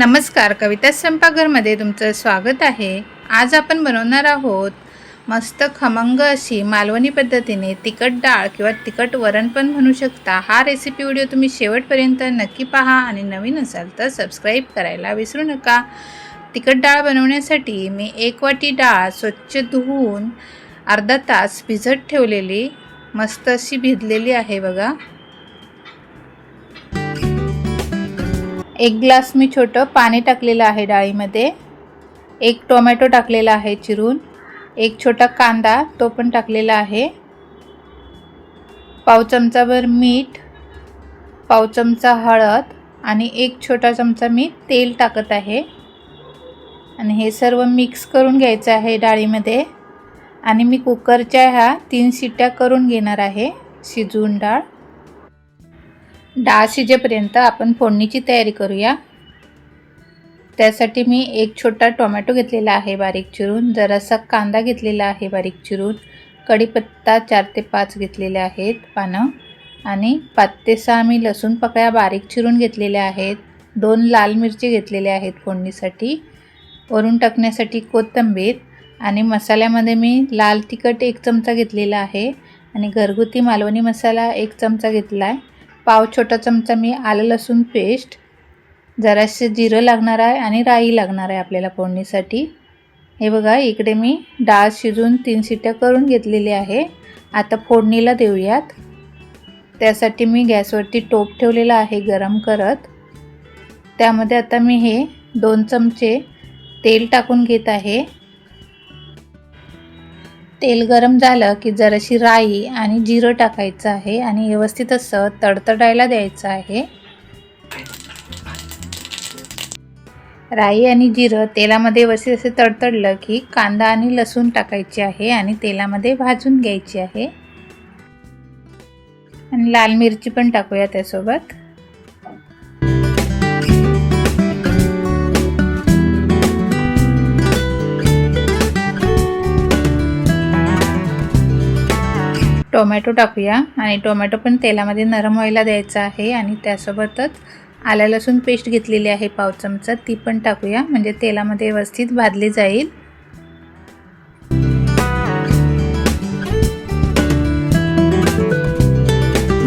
नमस्कार, कविता स्वयंपाकघरमध्ये तुमचं स्वागत आहे। आज आपण बनवणार आहोत मस्त खमंग अशी मालवणी पद्धतीने तिखट डाळ किंवा तिखट वरण पण म्हणू शकता। हा रेसिपी व्हिडिओ तुम्ही शेवटपर्यंत नक्की पहा आणि नवीन असाल तर सबस्क्राईब करायला विसरू नका। तिखट डाळ बनवण्यासाठी मी 1 वाटी डाळ स्वच्छ धुवून अर्धा तास भिजत ठेवलेली मस्त अशी भिजलेली आहे बघा। 1 ग्लास मी छोटं पाणी टाकलेलं आहे डाळीमध्ये। 1 टोमॅटो टाकलेला आहे चिरून। 1 छोटा कांदा तो पण टाकलेला आहे। पाव चमचाभर मीठ, पाव चमचा हळद आणि 1 छोटा चमचा मी तेल टाकत आहे आणि हे सर्व मिक्स करून घ्यायचं आहे डाळीमध्ये। आणि मी कुकरच्या ह्या 3 शिट्ट्या करून घेणार आहे शिजवून डाळ। डाळ शिजेपर्यंत आपण फोडणीची तयारी करूया। त्यासाठी मी 1 छोटा टोमॅटो घेतलेला आहे बारीक चिरून, जरासा कांदा घेतलेला आहे बारीक चिरून, कढीपत्ता 4 ते 5 घेतलेले आहेत पानं आणि 5 ते 6 मी लसूण पाकळ्या बारीक चिरून घेतलेल्या आहेत। 2 लाल मिरची घेतलेले आहेत फोडणीसाठी, वरून टाकण्यासाठी कोथिंबीर आणि मसाल्यामध्ये मी लाल तिखट 1 चमचा घेतलेला आहे आणि घरगुती मालवणी मसाला 1 चमचा घेतला आहे। पाव छोटा चमचा मी आलं लसूण पेस्ट, जरासे जिरं लागणार आहे आणि राई लागणार आहे आपल्याला फोडणीसाठी। हे बघा इकडे मी डाळ शिजून 3 शिट्ट्या करून घेतलेली आहे। आता फोडणीला देऊयात। त्यासाठी मी गॅसवरती टोप ठेवलेला आहे गरम करत। त्यामध्ये आता मी हे 2 चमचे तेल टाकून घेत आहे। तेल गरम झालं की जराशी राई आणि जिरं टाकायचं आहे आणि व्यवस्थित असं तडतडायला द्यायचं आहे। राई आणि जिरं तेलामध्ये व्यवस्थित असे तडतडलं की कांदा आणि लसूण टाकायचे आहे आणि तेलामध्ये भाजून घ्यायची आहे आणि लाल मिरची पण टाकूया त्यासोबत। टोमॅटो टाकूया आणि टोमॅटो पण तेलामध्ये नरम व्हायला द्यायचा आहे आणि त्यासोबतच आलं लसूण पेस्ट घेतलेली आहे पाव चमचा, ती पण टाकूया म्हणजे तेलामध्ये व्यवस्थित भाजली जाईल।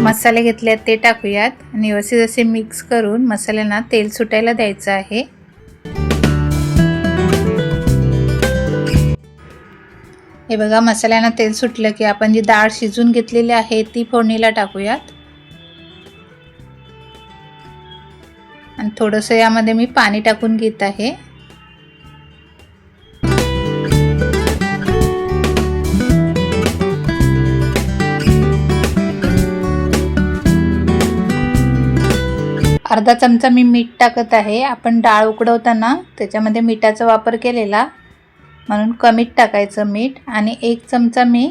मसाले घेतलेत ते टाकूयात आणि व्यवस्थित असे मिक्स करून मसाल्यांना तेल सुटायला द्यायचं आहे। हे बघा मसाल्यांना तेल सुटलं की आपण जी डाळ शिजून घेतलेली आहे ती फोडणीला टाकूयात आणि थोडंसं यामध्ये मी पाणी टाकून घेत आहे। अर्धा चमचा मी मीठ टाकत आहे। आपण डाळ उकडवताना त्याच्यामध्ये मिठाचा वापर केलेला म्हणून कमीत टाकायचं मीठ आणि 1 चमचा मी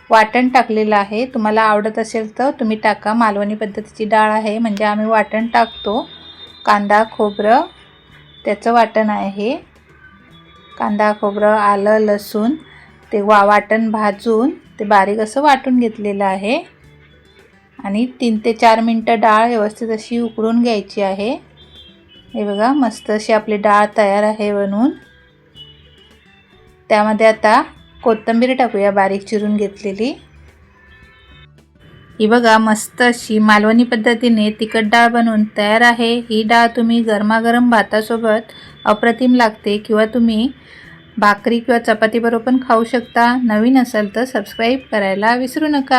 वाटण टाकलेलं आहे। तुम्हाला आवडत असेल तर तुम्ही टाका, मालवणी पद्धतीची डाळ आहे म्हणजे आम्ही वाटण टाकतो। कांदा खोबरं त्याचं वाटण आहे। कांदा खोबरं आलं लसूण ते वाटण भाजून ते बारीक असं वाटून घेतलेलं आहे आणि 3 ते 4 मिनटं डाळ व्यवस्थित अशी उकळून घ्यायची आहे। हे बघा मस्त अशी आपली डाळ तयार आहे बनवून। त्यामध्ये आता कोथिंबीर टाकूया बारीक चिरून घेतलेली। ही बघा मस्त अशी मालवणी पद्धतीने तिखट डाळ बनवून तयार आहे। ही डाळ तुम्ही गरमागरम भातासोबत अप्रतिम लागते किंवा तुम्ही भाकरी किंवा चपाती बरोबर पण खाऊ शकता। नवीन असाल तर सबस्क्राईब करायला विसरू नका।